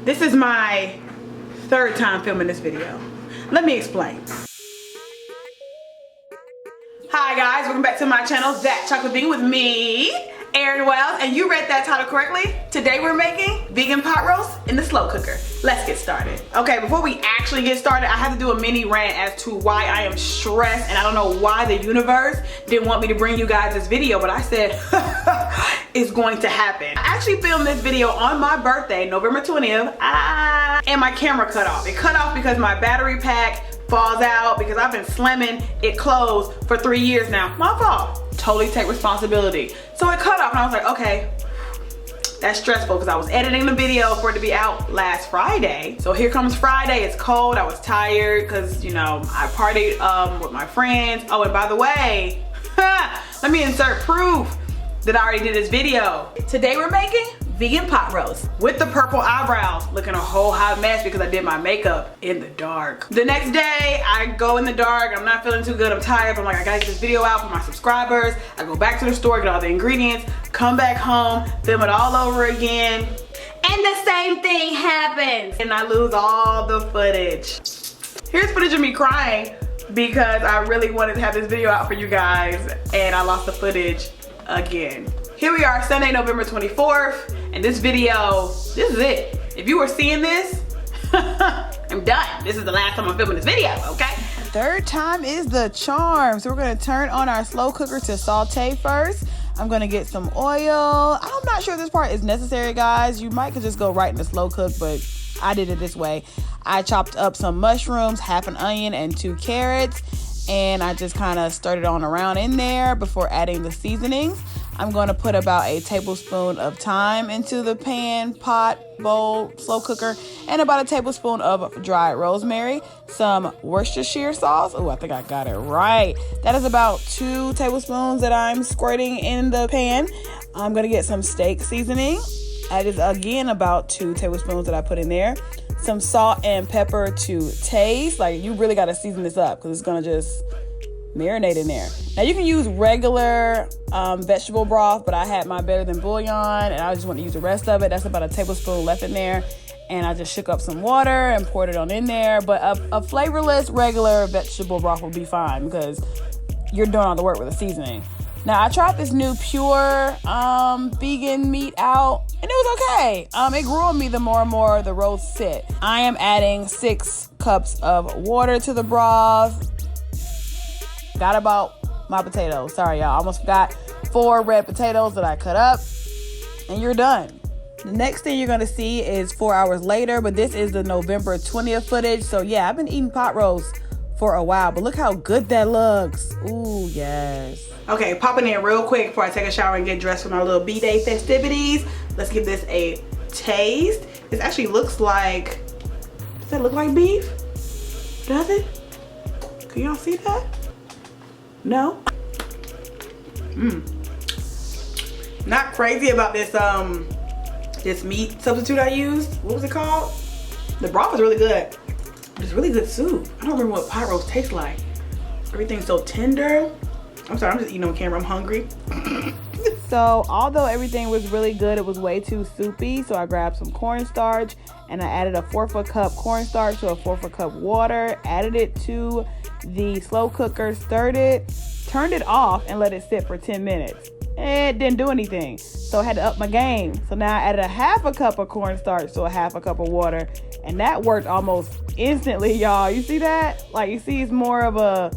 This is my third time filming this video. Let me explain. Hi guys, welcome back to my channel, ThatChocolateVegan with me, Erin Wells, and you read that title correctly. Today we're making vegan pot roast in the slow cooker. Let's get started. Okay, before we actually get started, I have to do a mini rant as to why I am stressed, and I don't know why the universe didn't want me to bring you guys this video, but I said it's going to happen. I actually filmed this video on my birthday, November 20th, and my camera cut off. It cut off because my battery pack falls out because I've been slamming it closed for 3 years now. My fault. Totally take responsibility. So it cut off and I was like, okay, that's stressful because I was editing the video for it to be out last Friday. So here comes Friday, it's cold, I was tired because, you know, I partied with my friends. Oh, and by the way, let me insert proof that I already did this video. Today we're making vegan pot roast with the purple eyebrows, looking a whole hot mess because I did my makeup in the dark. The next day I go in the dark, I'm not feeling too good, I'm tired, but I'm like, I gotta get this video out for my subscribers. I go back to the store, get all the ingredients, come back home, film it all over again, and the same thing happens and I lose all the footage. Here's footage of me crying because I really wanted to have this video out for you guys and I lost the footage again. Here we are, Sunday, November 24th, and this video, this is it. If you were seeing this, I'm done. This is the last time I'm filming this video, okay? Third time is the charm. So we're gonna turn on our slow cooker to saute first. I'm gonna get some oil. I'm not sure this part is necessary, guys. You might could just go right in the slow cook, but I did it this way. I chopped up some mushrooms, half an onion, and 2 carrots, and I just kind of stirred it on around in there before adding the seasonings. I'm going to put about a tablespoon of thyme into the pan, pot, bowl, slow cooker, and about a tablespoon of dried rosemary, some Worcestershire sauce. Oh, I think I got it right. That is about 2 tablespoons that I'm squirting in the pan. I'm going to get some steak seasoning. That is again about 2 tablespoons that I put in there. Some salt and pepper to taste. Like, you really got to season this up because it's going to just marinate in there. Now you can use regular vegetable broth, but I had my better than bouillon and I just want to use the rest of it. That's about a tablespoon left in there, and I just shook up some water and poured it on in there. But a flavorless regular vegetable broth will be fine because you're doing all the work with the seasoning. Now I tried this new pure vegan meat out and it was okay. It grew on me the more and more the roast sit. I am adding 6 cups of water to the broth. Forgot about my potatoes. Sorry, y'all. Almost forgot 4 red potatoes that I cut up. And you're done. The next thing you're going to see is 4 hours later. But this is the November 20th footage. So, yeah, I've been eating pot roast for a while. But look how good that looks. Ooh, yes. Okay, popping in real quick before I take a shower and get dressed for my little B-Day festivities. Let's give this a taste. This actually looks like... Does that look like beef? Does it? Can y'all see that? No? Not crazy about this this meat substitute I used. What was it called? The broth is really good. It's really good soup. I don't remember what pot roast tastes like. Everything's so tender. I'm sorry, I'm just eating on camera. I'm hungry. So although everything was really good, it was way too soupy. So I grabbed some cornstarch and I added a 1/4 cup cornstarch to a 1/4 cup water, added it to the slow cooker, stirred it, turned it off, and let it sit for 10 minutes. It didn't do anything, so I had to up my game. So now I added a 1/2 cup of cornstarch to a 1/2 cup of water, and that worked almost instantly, y'all. You see that? Like, you see it's more of a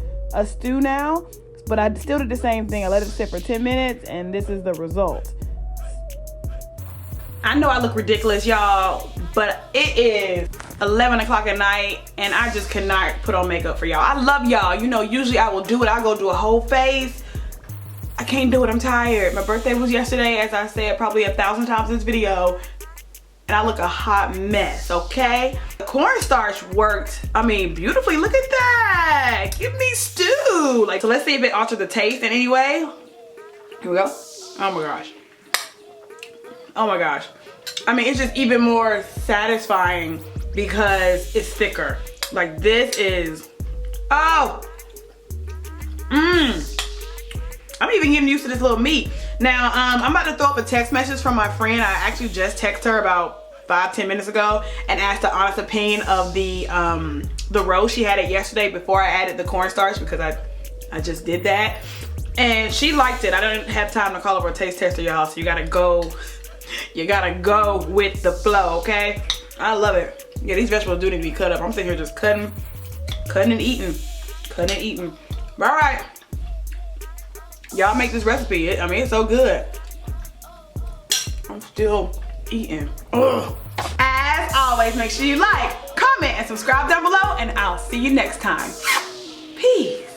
stew now, but I still did the same thing. I let it sit for 10 minutes, and this is the result. I know I look ridiculous, y'all, but it is 11 o'clock at night and I just cannot put on makeup for y'all. I love y'all. You know, usually I will do it. I'll go do a whole face. I can't do it. I'm tired. My birthday was yesterday, as I said probably 1,000 times in this video, and I look a hot mess, okay? The cornstarch worked, I mean, beautifully. Look at that. Give me stew. Like, so let's see if it altered the taste in any way. Here we go. Oh my gosh. Oh my gosh. I mean, it's just even more satisfying because it's thicker. Like, this is, oh. I'm even getting used to this little meat. Now, I'm about to throw up a text message from my friend. I actually just texted her about 5-10 minutes ago and asked the honest opinion of the roast. She had it yesterday before I added the cornstarch because I just did that. And she liked it. I didn't have time to call over a taste tester, y'all, so you gotta go with the flow, okay? I love it. Yeah, these vegetables do need to be cut up. I'm sitting here just cutting and eating. All right. Y'all make this recipe. I mean, it's so good. I'm still eating. Ugh. As always, make sure you like, comment, and subscribe down below, and I'll see you next time. Peace.